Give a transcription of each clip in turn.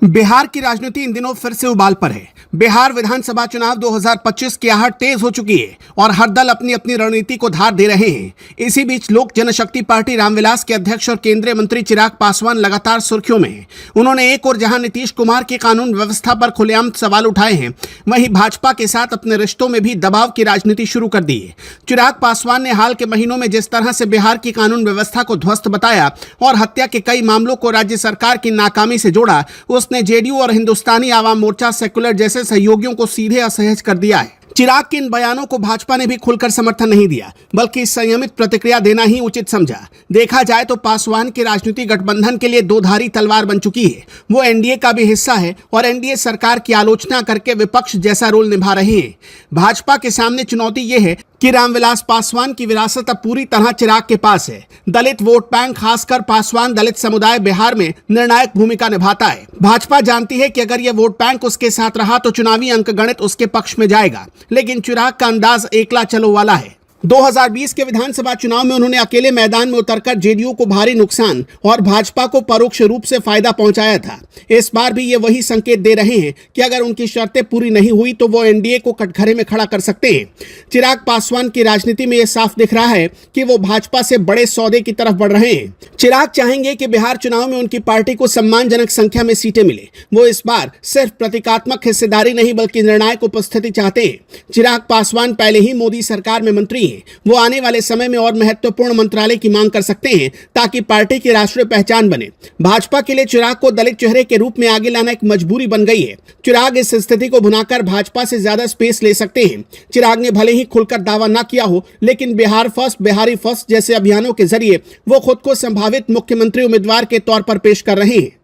बिहार की राजनीति इन दिनों फिर से उबाल पर है। बिहार विधानसभा चुनाव 2025 की आहट तेज हो चुकी है और हर दल अपनी अपनी रणनीति को धार दे रहे हैं। इसी बीच लोक जनशक्ति पार्टी रामविलास के अध्यक्ष और केंद्रीय मंत्री चिराग पासवान लगातार सुर्खियों में हैं। उन्होंने एक और जहां नीतीश कुमार की कानून व्यवस्था पर खुलेआम सवाल उठाए हैं, वहीं भाजपा के साथ अपने रिश्तों में भी दबाव की राजनीति शुरू कर दी है। चिराग पासवान ने हाल के महीनों में जिस तरह से बिहार की कानून व्यवस्था को ध्वस्त बताया और हत्या के कई मामलों को राज्य सरकार की नाकामी से जोड़ा, उसने जेडीयू और हिंदुस्तानी आवाम मोर्चा सेक्युलर जैसे सहयोगियों को सीधे असहज कर दिया है। चिराग के इन बयानों को भाजपा ने भी खुलकर समर्थन नहीं दिया, बल्कि संयमित प्रतिक्रिया देना ही उचित समझा। देखा जाए तो पासवान की राजनीति गठबंधन के लिए दो धारी तलवार बन चुकी है। वो एनडीए का भी हिस्सा है और एनडीए सरकार की आलोचना करके विपक्ष जैसा रोल निभा रहे हैं। भाजपा के सामने चुनौती ये है कि रामविलास पासवान की विरासत अब पूरी तरह चिराग के पास है। दलित वोट बैंक, खासकर पासवान दलित समुदाय बिहार में निर्णायक भूमिका निभाता है। भाजपा जानती है कि अगर यह वोट बैंक उसके साथ रहा तो चुनावी अंकगणित उसके पक्ष में जाएगा, लेकिन चिराग का अंदाज एकला चलो वाला है। 2020 के विधानसभा चुनाव में उन्होंने अकेले मैदान में उतरकर जेडीयू को भारी नुकसान और भाजपा को परोक्ष रूप से फायदा पहुंचाया था। इस बार भी ये वही संकेत दे रहे हैं कि अगर उनकी शर्तें पूरी नहीं हुई तो वो एनडीए को कटघरे में खड़ा कर सकते हैं। चिराग पासवान की राजनीति में यह साफ दिख रहा है कि वो भाजपा से बड़े सौदे की तरफ बढ़ रहे हैं। चिराग चाहेंगे कि बिहार चुनाव में उनकी पार्टी को सम्मानजनक संख्या में सीटें मिले। वो इस बार सिर्फ प्रतीकात्मक हिस्सेदारी नहीं बल्कि निर्णायक उपस्थिति चाहते हैं। चिराग पासवान पहले ही मोदी सरकार में मंत्री हैं। वो आने वाले समय में और महत्वपूर्ण मंत्रालय की मांग कर सकते हैं ताकि पार्टी की राष्ट्रीय पहचान बने। भाजपा के लिए चिराग को दलित चेहरे के रूप में आगे लाना एक मजबूरी बन गई है। चिराग इस स्थिति को भुनाकर भाजपा से ज्यादा स्पेस ले सकते हैं। चिराग ने भले ही खुलकर दावा न किया हो, लेकिन बिहार फर्स्ट, बिहारी फर्स्ट जैसे अभियानों के जरिए वो खुद को संभावित मुख्यमंत्री उम्मीदवार के तौर पर पेश कर रहे हैं।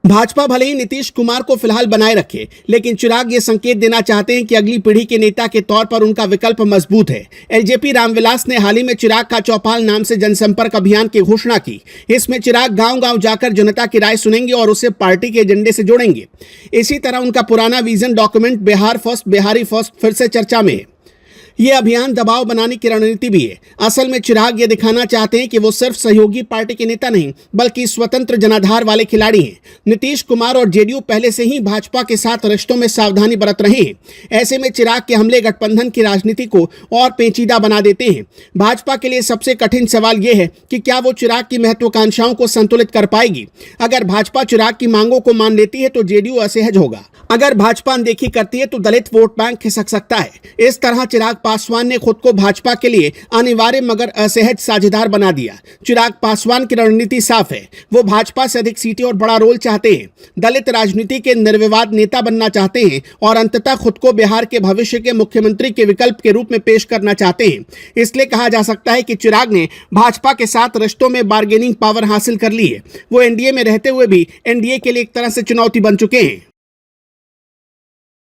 भाजपा भले ही नीतीश कुमार को फिलहाल बनाए रखे, लेकिन चिराग ये संकेत देना चाहते हैं कि अगली पीढ़ी के नेता के तौर पर उनका विकल्प मजबूत है। एलजेपी रामविलास ने हाल ही में चिराग का चौपाल नाम से जनसंपर्क अभियान की घोषणा की। इसमें चिराग गांव-गांव जाकर जनता की राय सुनेंगे और उसे पार्टी के एजेंडे से जोड़ेंगे। इसी तरह उनका पुराना vision document Bihar first, Bihari first फिर से चर्चा में है। ये अभियान दबाव बनाने की रणनीति भी है। असल में चिराग ये दिखाना चाहते हैं कि वो सिर्फ सहयोगी पार्टी के नेता नहीं बल्कि स्वतंत्र जनाधार वाले खिलाड़ी हैं। नीतीश कुमार और जेडीयू पहले से ही भाजपा के साथ रिश्तों में सावधानी बरत रहे हैं। ऐसे में चिराग के हमले गठबंधन की राजनीति को और पेचीदा बना देते हैं। भाजपा के लिए सबसे कठिन सवाल ये है कि क्या वो चिराग की महत्वाकांक्षाओं को संतुलित कर पाएगी। अगर भाजपा चिराग की मांगों को मान लेती है तो जेडीयू असहज होगा। अगर भाजपा अनदेखी करती है तो दलित वोट बैंक खिसक सकता है। इस तरह चिराग पासवान ने खुद को भाजपा के लिए अनिवार्य मगर असहज साझेदार बना दिया। चिराग पासवान की रणनीति साफ है। वो भाजपा से अधिक सीटें और बड़ा रोल चाहते हैं, दलित राजनीति के निर्विवाद नेता बनना चाहते हैं और अंततः खुद को बिहार के भविष्य के मुख्यमंत्री के विकल्प के रूप में पेश करना चाहते हैं। इसलिए कहा जा सकता है कि चिराग ने भाजपा के साथ रिश्तों में बार्गेनिंग पावर हासिल कर ली है। वो एनडीए में रहते हुए भी एनडीए के लिए एक तरह से चुनौती बन चुके हैं।